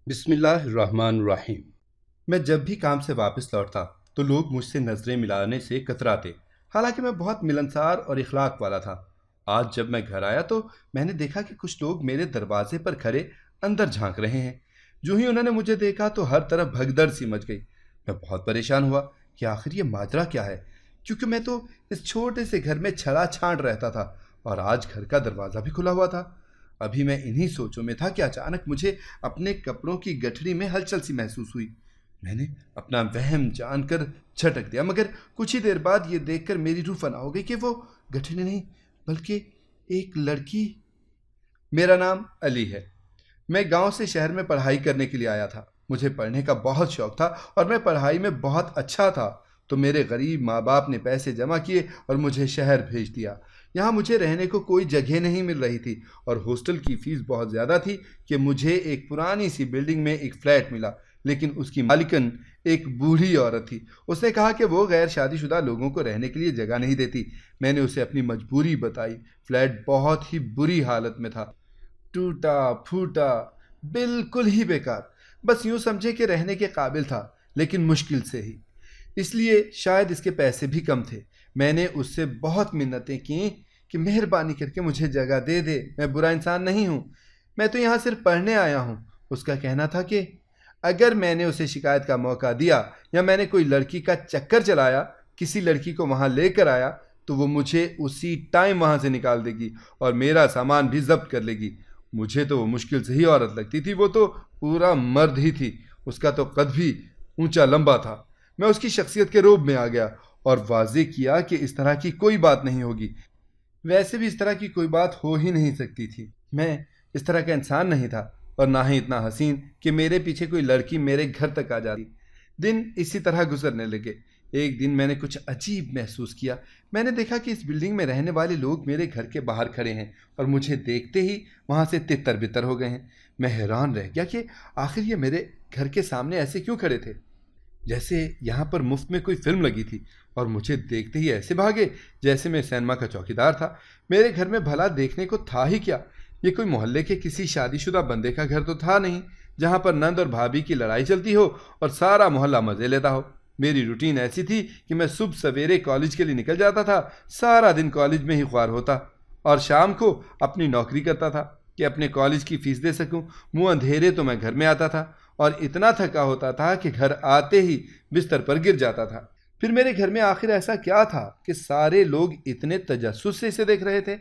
بسم اللہ الرحمن الرحیم۔ میں جب بھی کام سے واپس لوٹتا تو لوگ مجھ سے نظریں ملانے سے کتراتے، حالانکہ میں بہت ملنسار اور اخلاق والا تھا۔ آج جب میں گھر آیا تو میں نے دیکھا کہ کچھ لوگ میرے دروازے پر کھڑے اندر جھانک رہے ہیں۔ جو ہی انہوں نے مجھے دیکھا تو ہر طرف بھگدڑ سی مچ گئی۔ میں بہت پریشان ہوا کہ آخر یہ ماجرا کیا ہے، کیونکہ میں تو اس چھوٹے سے گھر میں چھڑا چھانٹ رہتا تھا اور آج گھر کا دروازہ بھی کھلا ہوا تھا۔ ابھی میں انہی سوچوں میں تھا کہ اچانک مجھے اپنے کپڑوں کی گٹھڑی میں ہلچل سی محسوس ہوئی۔ میں نے اپنا وہم جان کر جھٹک دیا، مگر کچھ ہی دیر بعد یہ دیکھ کر میری روح فنا ہو گئی کہ وہ گٹھڑی نہیں بلکہ ایک لڑکی۔ میرا نام علی ہے۔ میں گاؤں سے شہر میں پڑھائی کرنے کے لیے آیا تھا۔ مجھے پڑھنے کا بہت شوق تھا اور میں پڑھائی میں بہت اچھا تھا، تو میرے غریب ماں باپ نے پیسے جمع کیے اور مجھے شہر بھیج دیا۔ یہاں مجھے رہنے کو کوئی جگہ نہیں مل رہی تھی اور ہاسٹل کی فیس بہت زیادہ تھی کہ مجھے ایک پرانی سی بلڈنگ میں ایک فلیٹ ملا، لیکن اس کی مالکن ایک بوڑھی عورت تھی۔ اس نے کہا کہ وہ غیر شادی شدہ لوگوں کو رہنے کے لیے جگہ نہیں دیتی۔ میں نے اسے اپنی مجبوری بتائی۔ فلیٹ بہت ہی بری حالت میں تھا، ٹوٹا پھوٹا، بالکل ہی بیکار، بس یوں سمجھے کہ رہنے کے قابل تھا، لیکن مشکل سے ہی، اس لیے شاید اس کے پیسے بھی کم تھے۔ میں نے اس سے بہت منتیں کیں کہ مہربانی کر کے مجھے جگہ دے دے، میں برا انسان نہیں ہوں، میں تو یہاں صرف پڑھنے آیا ہوں۔ اس کا کہنا تھا کہ اگر میں نے اسے شکایت کا موقع دیا یا میں نے کوئی لڑکی کا چکر چلایا، کسی لڑکی کو وہاں لے کر آیا، تو وہ مجھے اسی ٹائم وہاں سے نکال دے گی اور میرا سامان بھی ضبط کر لے گی۔ مجھے تو وہ مشکل سے ہی عورت لگتی تھی، وہ تو پورا مرد ہی تھی، اس کا تو قد بھی اونچا لمبا تھا۔ میں اس کی شخصیت کے روب میں آ گیا اور واضح کیا کہ اس طرح کی کوئی بات نہیں ہوگی، ویسے بھی اس طرح کی کوئی بات ہو ہی نہیں سکتی تھی۔ میں اس طرح کا انسان نہیں تھا اور نہ ہی اتنا حسین کہ میرے پیچھے کوئی لڑکی میرے گھر تک آ جاتی۔ دن اسی طرح گزرنے لگے۔ ایک دن میں نے کچھ عجیب محسوس کیا۔ میں نے دیکھا کہ اس بلڈنگ میں رہنے والے لوگ میرے گھر کے باہر کھڑے ہیں اور مجھے دیکھتے ہی وہاں سے تتر بتر ہو گئے ہیں۔ میں حیران رہ گیا کہ آخر یہ میرے گھر کے سامنے ایسے کیوں کھڑے تھے، جیسے یہاں پر مفت میں کوئی فلم لگی تھی، اور مجھے دیکھتے ہی ایسے بھاگے جیسے میں سینما کا چوکیدار تھا۔ میرے گھر میں بھلا دیکھنے کو تھا ہی کیا؟ یہ کوئی محلے کے کسی شادی شدہ بندے کا گھر تو تھا نہیں جہاں پر نند اور بھابھی کی لڑائی چلتی ہو اور سارا محلہ مزے لیتا ہو۔ میری روٹین ایسی تھی کہ میں صبح سویرے کالج کے لیے نکل جاتا تھا، سارا دن کالج میں ہی خوار ہوتا اور شام کو اپنی نوکری کرتا تھا کہ اپنے کالج کی فیس دے سکوں۔ منہ اندھیرے تو میں گھر میں آتا تھا اور اتنا تھکا ہوتا تھا کہ گھر آتے ہی بستر پر گر جاتا تھا۔ پھر میرے گھر میں آخر ایسا کیا تھا کہ سارے لوگ اتنے تجسس سے اسے دیکھ رہے تھے؟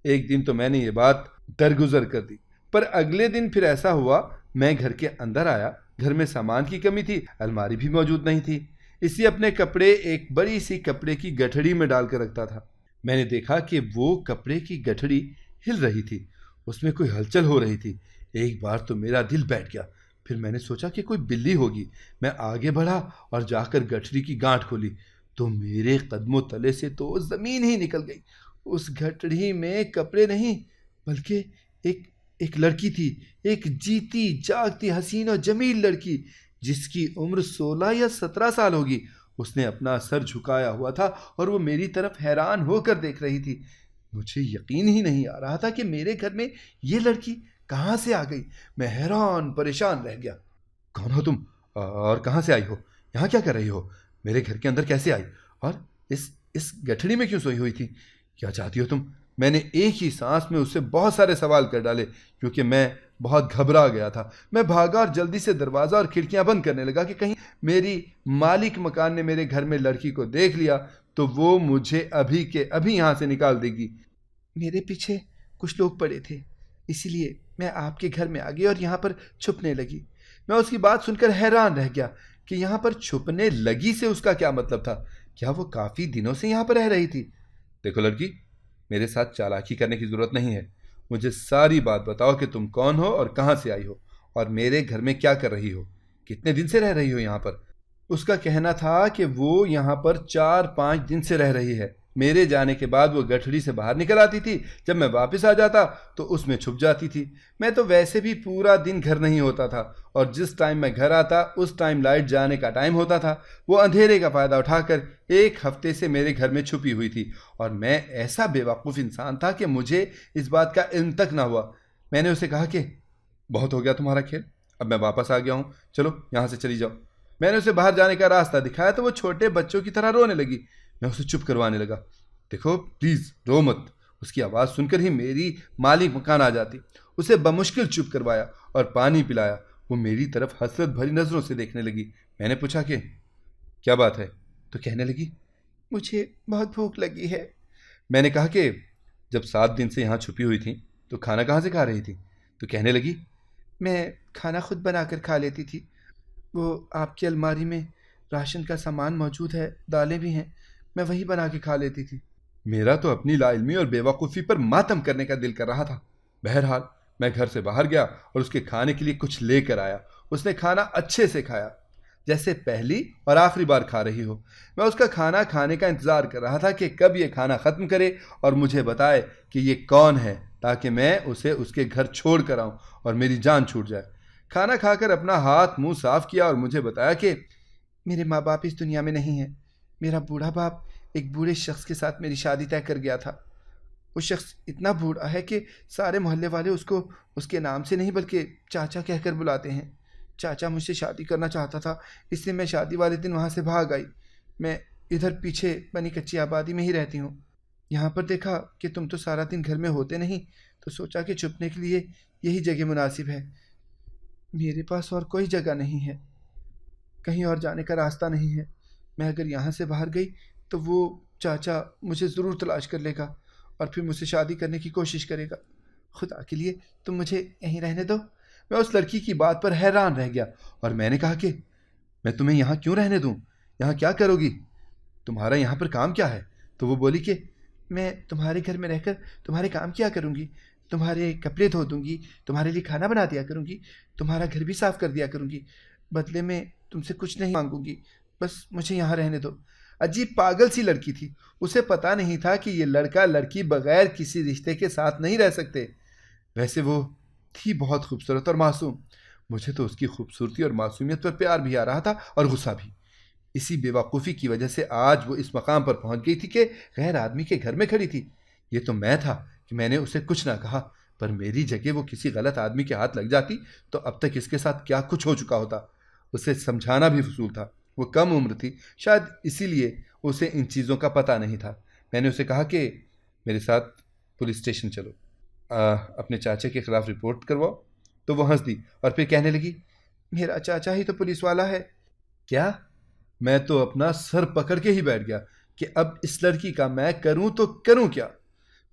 ایک دن تو میں نے یہ بات درگزر کر دی، پر اگلے دن پھر ایسا ہوا، میں گھر کے اندر آیا، گھر میں سامان کی کمی تھی، الماری بھی موجود نہیں تھی، اس لیے اپنے کپڑے ایک بڑی سی کپڑے کی گٹھڑی میں ڈال کر رکھتا تھا۔ میں نے دیکھا کہ وہ کپڑے کی گٹھڑی ہل رہی تھی، اس میں کوئی ہلچل ہو رہی تھی۔ ایک بار تو میرا دل بیٹھ گیا، پھر میں نے سوچا کہ کوئی بلی ہوگی۔ میں آگے بڑھا اور جا کر گٹھڑی کی گانٹھ کھولی تو میرے قدموں تلے سے تو زمین ہی نکل گئی۔ اس گٹھڑی میں کپڑے نہیں بلکہ ایک لڑکی تھی، ایک جیتی جاگتی حسین اور جمیل لڑکی جس کی عمر 16 یا 17 سال ہوگی۔ اس نے اپنا سر جھکایا ہوا تھا اور وہ میری طرف حیران ہو کر دیکھ رہی تھی۔ مجھے یقین ہی نہیں آ رہا تھا کہ میرے گھر میں یہ لڑکی کہاں سے آ گئی۔ میں حیران پریشان رہ گیا۔ کون ہو تم اور کہاں سے آئی ہو؟ یہاں کیا کر رہی ہو؟ میرے گھر کے اندر کیسے آئی؟ اور اس گٹھڑی میں کیوں سوئی ہوئی تھی؟ کیا چاہتی ہو تم؟ میں نے ایک ہی سانس میں اس سے بہت سارے سوال کر ڈالے کیونکہ میں بہت گھبرا گیا تھا۔ میں بھاگا اور جلدی سے دروازہ اور کھڑکیاں بند کرنے لگا کہ کہیں میری مالک مکان نے میرے گھر میں لڑکی کو دیکھ لیا تو وہ مجھے ابھی کے ابھی یہاں سے نکال دے گی۔ میرے پیچھے کچھ لوگ پڑے تھے، اسی لیے میں آپ کے گھر میں آ گئی اور یہاں پر چھپنے لگی۔ میں اس کی بات سن کر حیران رہ گیا کہ یہاں پر چھپنے لگی سے اس کا کیا مطلب تھا؟ کیا وہ کافی دنوں سے یہاں پر رہ رہی تھی؟ دیکھو لڑکی، میرے ساتھ چالاکی کرنے کی ضرورت نہیں ہے، مجھے ساری بات بتاؤ کہ تم کون ہو اور کہاں سے آئی ہو اور میرے گھر میں کیا کر رہی ہو، کتنے دن سے رہ رہی ہو یہاں پر؟ اس کا کہنا تھا کہ وہ یہاں پر 4-5 دن سے رہ رہی ہے۔ میرے جانے کے بعد وہ گٹھڑی سے باہر نکل آتی تھی، جب میں واپس آ جاتا تو اس میں چھپ جاتی تھی۔ میں تو ویسے بھی پورا دن گھر نہیں ہوتا تھا اور جس ٹائم میں گھر آتا اس ٹائم لائٹ جانے کا ٹائم ہوتا تھا۔ وہ اندھیرے کا فائدہ اٹھا کر 1 ہفتے سے میرے گھر میں چھپی ہوئی تھی اور میں ایسا بے وقوف انسان تھا کہ مجھے اس بات کا علم تک نہ ہوا۔ میں نے اسے کہا کہ بہت ہو گیا تمہارا کھیل، اب میں واپس آ گیا ہوں، چلو یہاں سے چلی جاؤ۔ میں نے اسے باہر جانے کا راستہ دکھایا تو وہ چھوٹے بچوں کی طرح رونے لگی۔ میں اسے چپ کروانے لگا۔ دیکھو پلیز رو مت۔ اس کی آواز سن کر ہی میری مالی مکان آ جاتی۔ اسے بمشکل چپ کروایا اور پانی پلایا۔ وہ میری طرف حسرت بھری نظروں سے دیکھنے لگی۔ میں نے پوچھا کہ کیا بات ہے؟ تو کہنے لگی مجھے بہت بھوک لگی ہے۔ میں نے کہا کہ جب 7 دن سے یہاں چھپی ہوئی تھی تو کھانا کہاں سے کھا رہی تھی؟ تو کہنے لگی میں کھانا خود بنا کر کھا لیتی تھی، وہ آپ کی الماری میں راشن کا سامان موجود ہے، دالیں بھی ہیں، میں وہی بنا کے کھا لیتی تھی۔ میرا تو اپنی لا علمی اور بے وقوفی پر ماتم کرنے کا دل کر رہا تھا۔ بہرحال میں گھر سے باہر گیا اور اس کے کھانے کے لیے کچھ لے کر آیا۔ اس نے کھانا اچھے سے کھایا، جیسے پہلی اور آخری بار کھا رہی ہو۔ میں اس کا کھانا کھانے کا انتظار کر رہا تھا کہ کب یہ کھانا ختم کرے اور مجھے بتائے کہ یہ کون ہے، تاکہ میں اسے اس کے گھر چھوڑ کر آؤں اور میری جان چھوٹ جائے۔ کھانا کھا کر اپنا ہاتھ منہ صاف کیا اور مجھے بتایا کہ میرے ماں باپ اس دنیا میں نہیں ہیں۔ میرا بوڑھا باپ ایک بوڑھے شخص کے ساتھ میری شادی طے کر گیا تھا۔ وہ شخص اتنا بوڑھا ہے کہ سارے محلے والے اس کو اس کے نام سے نہیں بلکہ چاچا کہہ کر بلاتے ہیں۔ چاچا مجھ سے شادی کرنا چاہتا تھا، اس لیے میں شادی والے دن وہاں سے بھاگ آئی۔ میں ادھر پیچھے بنی کچی آبادی میں ہی رہتی ہوں۔ یہاں پر دیکھا کہ تم تو سارا دن گھر میں ہوتے نہیں، تو سوچا کہ چھپنے کے لیے یہی جگہ مناسب ہے۔ میرے پاس اور کوئی جگہ نہیں ہے، کہیں اور جانے کا راستہ نہیں ہے۔ میں اگر یہاں سے باہر گئی تو وہ چاچا مجھے ضرور تلاش کر لے گا اور پھر مجھ سے شادی کرنے کی کوشش کرے گا۔ خدا کے لیے تم مجھے یہیں رہنے دو۔ میں اس لڑکی کی بات پر حیران رہ گیا اور میں نے کہا کہ میں تمہیں یہاں کیوں رہنے دوں؟ یہاں کیا کرو گی؟ تمہارا یہاں پر کام کیا ہے؟ تو وہ بولی کہ میں تمہارے گھر میں رہ کر تمہارے کام کیا کروں گی، تمہارے کپڑے دھو دوں گی، تمہارے لیے کھانا بنا دیا کروں گی، تمہارا گھر بھی صاف کر دیا کروں گی، بدلے میں تم سے کچھ نہیں مانگوں گی، بس مجھے یہاں رہنے دو۔ عجیب پاگل سی لڑکی تھی۔ اسے پتہ نہیں تھا کہ یہ لڑکا لڑکی بغیر کسی رشتے کے ساتھ نہیں رہ سکتے۔ ویسے وہ تھی بہت خوبصورت اور معصوم۔ مجھے تو اس کی خوبصورتی اور معصومیت پر پیار بھی آ رہا تھا اور غصہ بھی۔ اسی بے وقوفی کی وجہ سے آج وہ اس مقام پر پہنچ گئی تھی کہ غیر آدمی کے گھر میں کھڑی تھی۔ یہ تو میں تھا کہ میں نے اسے کچھ نہ کہا، پر میری جگہ وہ کسی غلط آدمی کے ہاتھ لگ جاتی تو اب تک اس کے ساتھ کیا کچھ ہو چکا ہوتا۔ اسے سمجھانا بھی فضول تھا۔ وہ کم عمر تھی، شاید اسی لیے اسے ان چیزوں کا پتہ نہیں تھا۔ میں نے اسے کہا کہ میرے ساتھ پولیس اسٹیشن چلو، اپنے چاچا کے خلاف رپورٹ کرواؤ۔ تو وہ ہنس دی اور پھر کہنے لگی میرا چاچا ہی تو پولیس والا ہے۔ کیا؟ میں تو اپنا سر پکڑ کے ہی بیٹھ گیا کہ اب اس لڑکی کا میں کروں تو کروں کیا۔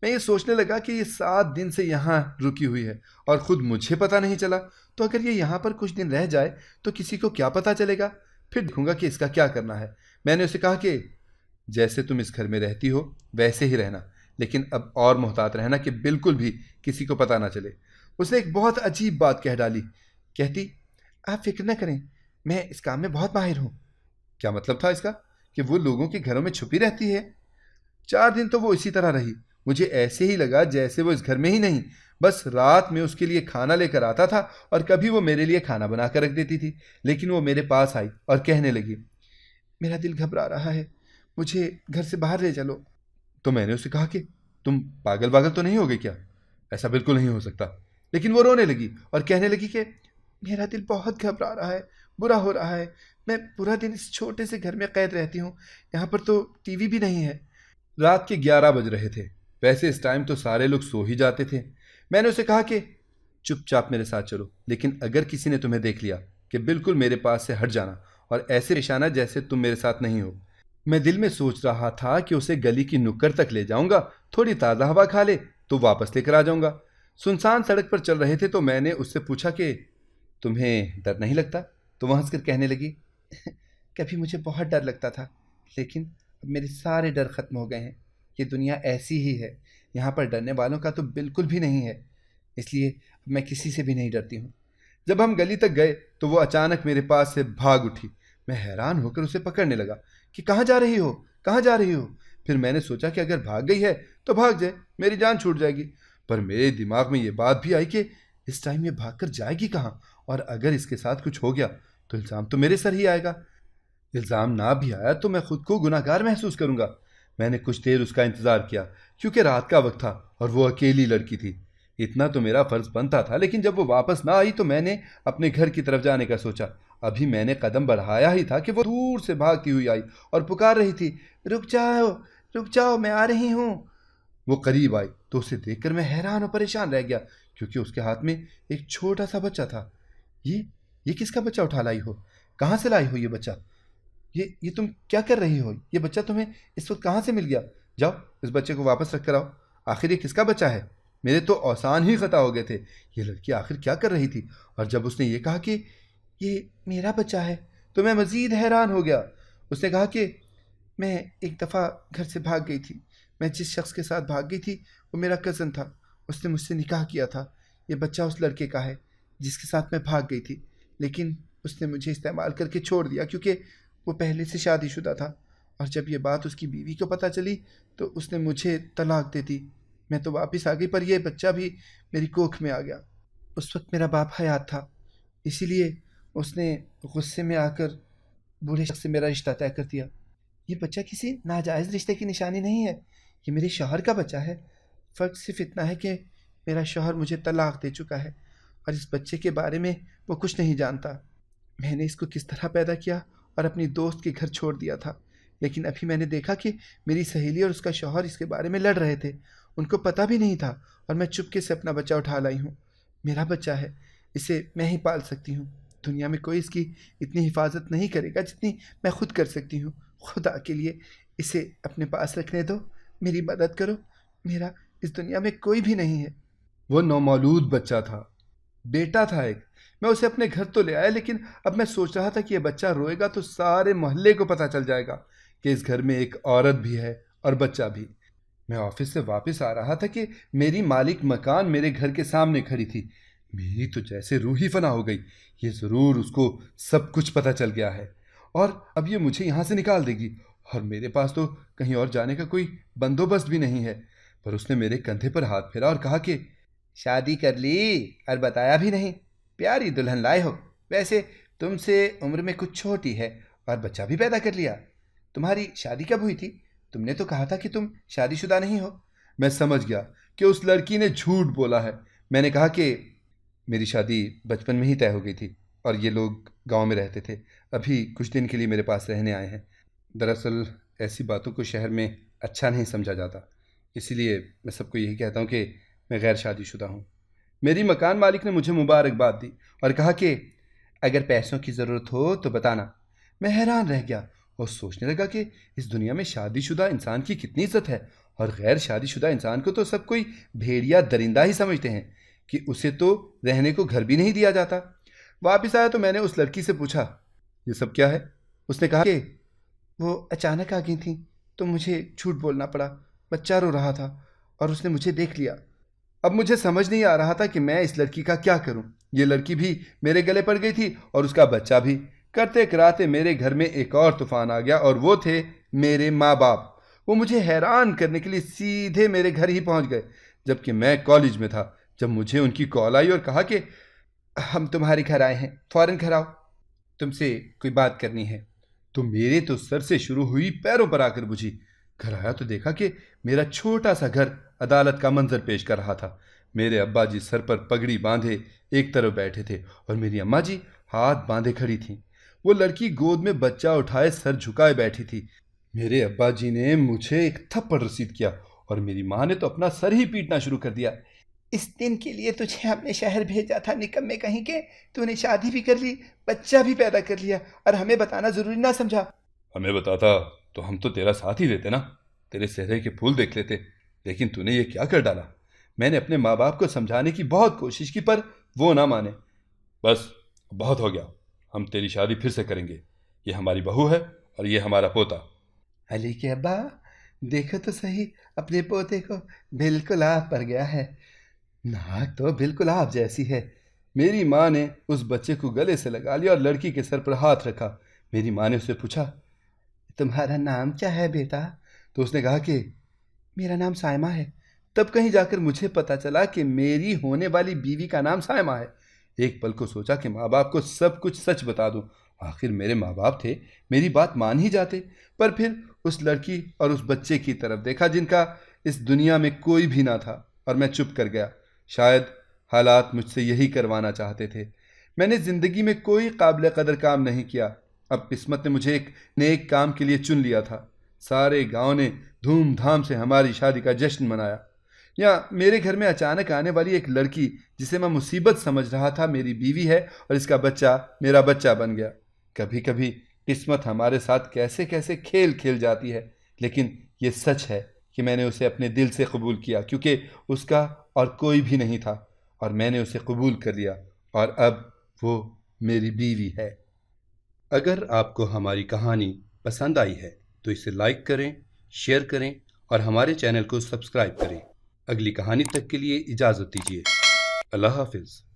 میں یہ سوچنے لگا کہ یہ 7 دن سے یہاں رکی ہوئی ہے اور خود مجھے پتہ نہیں چلا، تو اگر یہ یہاں پر کچھ دن رہ جائے تو کسی کو کیا پتہ چلے گا؟ پھر دیکھوں گا کہ اس کا کیا کرنا ہے۔ میں نے اسے کہا کہ جیسے تم اس گھر میں رہتی ہو ویسے ہی رہنا، لیکن اب اور محتاط رہنا کہ بالکل بھی کسی کو پتہ نہ چلے۔ اس نے ایک بہت عجیب بات کہہ ڈالی، کہتی آپ فکر نہ کریں، میں اس کام میں بہت ماہر ہوں۔ کیا مطلب تھا اس کا؟ کہ وہ لوگوں کے گھروں میں چھپی رہتی ہے؟ 4 دن تو وہ اسی طرح رہی۔ مجھے ایسے ہی لگا جیسے وہ اس گھر میں ہی نہیں، بس رات میں اس کے لیے کھانا لے کر آتا تھا اور کبھی وہ میرے لیے کھانا بنا کر رکھ دیتی تھی۔ لیکن وہ میرے پاس آئی اور کہنے لگی میرا دل گھبرا رہا ہے، مجھے گھر سے باہر لے چلو۔ تو میں نے اسے کہا کہ تم پاگل تو نہیں ہوگے کیا؟ ایسا بالکل نہیں ہو سکتا۔ لیکن وہ رونے لگی اور کہنے لگی کہ میرا دل بہت گھبرا رہا ہے، برا ہو رہا ہے، میں پورا دن اس چھوٹے سے گھر میں قید رہتی ہوں، یہاں پر تو ٹی وی بھی نہیں ہے۔ رات کے 11 بج رہے تھے، ویسے اس ٹائم تو سارے لوگ سو ہی جاتے تھے۔ میں نے اسے کہا کہ چپ چاپ میرے ساتھ چلو، لیکن اگر کسی نے تمہیں دیکھ لیا کہ بالکل میرے پاس سے ہٹ جانا اور ایسے پیش آنا جیسے تم میرے ساتھ نہیں ہو۔ میں دل میں سوچ رہا تھا کہ اسے گلی کی نکڑ تک لے جاؤں گا، تھوڑی تازہ ہوا کھا لے تو واپس لے کر آ جاؤں گا۔ سنسان سڑک پر چل رہے تھے تو میں نے اس سے پوچھا کہ تمہیں ڈر نہیں لگتا؟ تو وہ ہنس کر کہنے لگی کبھی مجھے بہت ڈر لگتا تھا، لیکن اب میرے سارے ڈر ختم ہو گئے ہیں۔ یہ دنیا ایسی ہی ہے، یہاں پر ڈرنے والوں کا تو بالکل بھی نہیں ہے، اس لیے اب میں کسی سے بھی نہیں ڈرتی ہوں۔ جب ہم گلی تک گئے تو وہ اچانک میرے پاس سے بھاگ اٹھی۔ میں حیران ہو کر اسے پکڑنے لگا کہ کہاں جا رہی ہو، کہاں جا رہی ہو؟ پھر میں نے سوچا کہ اگر بھاگ گئی ہے تو بھاگ جائے، میری جان چھوٹ جائے گی۔ پر میرے دماغ میں یہ بات بھی آئی کہ اس ٹائم یہ بھاگ کر جائے گی کہاں، اور اگر اس کے ساتھ کچھ ہو گیا تو الزام تو میرے سر ہی آئے گا۔ الزام نہ بھی آیا تو میں خود کو گناہ گار محسوس کروں گا۔ میں نے کچھ دیر اس کا انتظار کیا کیونکہ رات کا وقت تھا اور وہ اکیلی لڑکی تھی۔ اتنا تو میرا فرض بنتا تھا، لیکن جب وہ واپس نہ آئی تو میں نے اپنے گھر کی طرف جانے کا سوچا۔ ابھی میں نے قدم بڑھایا ہی تھا کہ وہ دور سے بھاگتی ہوئی آئی اور پکار رہی تھی، رک جاؤ میں آ رہی ہوں۔ وہ قریب آئی تو اسے دیکھ کر میں حیران اور پریشان رہ گیا، کیونکہ اس کے ہاتھ میں ایک چھوٹا سا بچہ تھا۔ یہ کس کا بچہ اٹھا لائی ہو؟ کہاں سے لائی ہو یہ بچہ؟ یہ تم کیا کر رہی ہو؟ یہ بچہ تمہیں اس وقت کہاں سے مل گیا؟ جاؤ اس بچے کو واپس رکھ کر آؤ۔ آخر یہ کس کا بچہ ہے؟ میرے تو اوسان ہی خطا ہو گئے تھے، یہ لڑکی آخر کیا کر رہی تھی؟ اور جب اس نے یہ کہا کہ یہ میرا بچہ ہے تو میں مزید حیران ہو گیا۔ اس نے کہا کہ میں ایک دفعہ گھر سے بھاگ گئی تھی، میں جس شخص کے ساتھ بھاگ گئی تھی وہ میرا کزن تھا، اس نے مجھ سے نکاح کیا تھا، یہ بچہ اس لڑکے کا ہے جس کے ساتھ میں بھاگ گئی تھی، لیکن اس نے مجھے استعمال کر کے چھوڑ دیا کیونکہ وہ پہلے سے شادی شدہ تھا، اور جب یہ بات اس کی بیوی کو پتہ چلی تو اس نے مجھے طلاق دے دی۔ میں تو واپس آ گئی پر یہ بچہ بھی میری کوکھ میں آ گیا۔ اس وقت میرا باپ حیات تھا، اسی لیے اس نے غصے میں آ کر بوڑھے شخص سے میرا رشتہ طے کر دیا۔ یہ بچہ کسی ناجائز رشتے کی نشانی نہیں ہے، یہ میرے شوہر کا بچہ ہے۔ فرق صرف اتنا ہے کہ میرا شوہر مجھے طلاق دے چکا ہے اور اس بچے کے بارے میں وہ کچھ نہیں جانتا۔ میں نے اس کو کس طرح پیدا کیا اور اپنی دوست کے گھر چھوڑ دیا تھا، لیکن ابھی میں نے دیکھا کہ میری سہیلی اور اس کا شوہر اس کے بارے میں لڑ رہے تھے، ان کو پتہ بھی نہیں تھا، اور میں چپکے سے اپنا بچہ اٹھا لائی ہوں۔ میرا بچہ ہے، اسے میں ہی پال سکتی ہوں، دنیا میں کوئی اس کی اتنی حفاظت نہیں کرے گا جتنی میں خود کر سکتی ہوں۔ خدا کے لیے اسے اپنے پاس رکھنے دو، میری مدد کرو، میرا اس دنیا میں کوئی بھی نہیں ہے۔ وہ نومولود بچہ تھا، بیٹا تھا ایک۔ میں اسے اپنے گھر تو لے آیا، لیکن اب میں سوچ رہا تھا کہ یہ بچہ روئے گا تو سارے محلے کو پتہ چل جائے گا کہ اس گھر میں ایک عورت بھی ہے اور بچہ بھی۔ میں آفس سے واپس آ رہا تھا کہ میری مالک مکان میرے گھر کے سامنے کھڑی تھی۔ میری تو جیسے روح ہی فنا ہو گئی، یہ ضرور اس کو سب کچھ پتہ چل گیا ہے اور اب یہ مجھے یہاں سے نکال دے گی، اور میرے پاس تو کہیں اور جانے کا کوئی بندوبست بھی نہیں ہے۔ پر اس نے میرے کندھے پر ہاتھ پھیرا اور کہا کہ شادی کر لی اور بتایا بھی نہیں، پیاری دلہن لائے ہو، ویسے تم سے عمر میں کچھ چھوٹی ہے اور بچہ بھی پیدا کر لیا۔ تمہاری شادی کب ہوئی تھی؟ تم نے تو کہا تھا کہ تم شادی شدہ نہیں ہو۔ میں سمجھ گیا کہ اس لڑکی نے جھوٹ بولا ہے۔ میں نے کہا کہ میری شادی بچپن میں ہی طے ہو گئی تھی اور یہ لوگ گاؤں میں رہتے تھے، ابھی کچھ دن کے لیے میرے پاس رہنے آئے ہیں۔ دراصل ایسی باتوں کو شہر میں اچھا نہیں سمجھا جاتا، اسی لیے میں سب کو یہی کہتا ہوں کہ میں غیر شادی شدہ ہوں۔ میری مکان مالک نے مجھے مبارکباد دی اور کہا کہ اگر پیسوں کی ضرورت ہو تو بتانا۔ میں حیران رہ گیا اور سوچنے لگا کہ اس دنیا میں شادی شدہ انسان کی کتنی عزت ہے، اور غیر شادی شدہ انسان کو تو سب کوئی بھیڑیا درندہ ہی سمجھتے ہیں کہ اسے تو رہنے کو گھر بھی نہیں دیا جاتا۔ واپس آیا تو میں نے اس لڑکی سے پوچھا یہ سب کیا ہے؟ اس نے کہا کہ وہ اچانک آ گئی تھیں تو مجھے جھوٹ بولنا پڑا، بچہ رو رہا تھا اور اس نے مجھے دیکھ لیا۔ اب مجھے سمجھ نہیں آ رہا تھا کہ میں اس لڑکی کا کیا کروں۔ یہ لڑکی بھی میرے گلے پڑ گئی تھی اور اس کا بچہ بھی۔ کرتے کراتے میرے گھر میں ایک اور طوفان آ گیا، اور وہ تھے میرے ماں باپ۔ وہ مجھے حیران کرنے کے لیے سیدھے میرے گھر ہی پہنچ گئے، جبکہ میں کالج میں تھا جب مجھے ان کی کال آئی اور کہا کہ ہم تمہارے گھر آئے ہیں، فوراً گھر آؤ، تم سے کوئی بات کرنی ہے۔ تو میرے تو سر سے شروع ہوئی پیروں پر آ کر بجھی۔ گھر آیا تو دیکھا کہ میرا چھوٹا سا گھر عدالت کا منظر پیش کر رہا تھا۔ میرے ابا جی سر پر پگڑی باندھے ایک طرف بیٹھے تھے اور میری اماں جی ہاتھ باندھے کھڑی تھیں۔ وہ لڑکی گود میں بچہ اٹھائے سر جھکائے بیٹھی تھی۔ میرے ابا جی نے مجھے ایک تھپڑ رسید کیا اور میری ماں نے تو اپنا سر ہی پیٹنا شروع کر دیا۔ اس دن کے لیے تجھے ہم نے شہر بھیجا تھا نکمے کہیں کے، تو نے شادی بھی کر لی، بچہ بھی پیدا کر لیا، اور ہمیں بتانا ضروری نہ سمجھا۔ ہمیں بتاتا تو ہم تو تیرا ساتھ ہی دیتے نا، تیرے چہرے کے پھول دیکھ لیتے، لیکن تو نے یہ کیا کر ڈالا؟ میں نے اپنے ماں باپ کو سمجھانے کی بہت کوشش کی پر وہ نہ مانے۔ بس بہت ہو گیا، ہم تیری شادی پھر سے کریں گے، یہ ہماری بہو ہے اور یہ ہمارا پوتا۔ علی کے ابا دیکھو تو صحیح، اپنے پوتے کو، بالکل آپ پر گیا ہے، ناک تو بالکل آپ جیسی ہے۔ میری ماں نے اس بچے کو گلے سے لگا لیا اور لڑکی کے سر پر ہاتھ رکھا۔ میری ماں نے اسے پوچھا تمہارا نام کیا ہے بیٹا؟ تو اس نے کہا کہ میرا نام سائمہ ہے۔ تب کہیں جا کر مجھے پتا چلا کہ میری ہونے والی بیوی کا نام سائمہ ہے۔ ایک پل کو سوچا کہ ماں باپ کو سب کچھ سچ بتا دوں، آخر میرے ماں باپ تھے، میری بات مان ہی جاتے۔ پر پھر اس لڑکی اور اس بچے کی طرف دیکھا جن کا اس دنیا میں کوئی بھی نہ تھا، اور میں چپ کر گیا۔ شاید حالات مجھ سے یہی کروانا چاہتے تھے۔ میں نے زندگی میں کوئی قابل قدر کام نہیں کیا، اب قسمت نے مجھے ایک نیک کام کے لیے چن لیا تھا۔ سارے گاؤں نے دھوم دھام سے ہماری شادی کا جشن منایا۔ یا میرے گھر میں اچانک آنے والی ایک لڑکی جسے میں مصیبت سمجھ رہا تھا میری بیوی ہے، اور اس کا بچہ میرا بچہ بن گیا۔ کبھی کبھی قسمت ہمارے ساتھ کیسے کیسے کھیل کھیل جاتی ہے، لیکن یہ سچ ہے کہ میں نے اسے اپنے دل سے قبول کیا، کیونکہ اس کا اور کوئی بھی نہیں تھا، اور میں نے اسے قبول کر لیا، اور اب وہ میری بیوی ہے۔ اگر آپ کو ہماری کہانی پسند آئی ہے تو اسے لائک کریں، شیئر کریں اور ہمارے چینل کو سبسکرائب کریں۔ اگلی کہانی تک کے لیے اجازت دیجیے۔ اللہ حافظ۔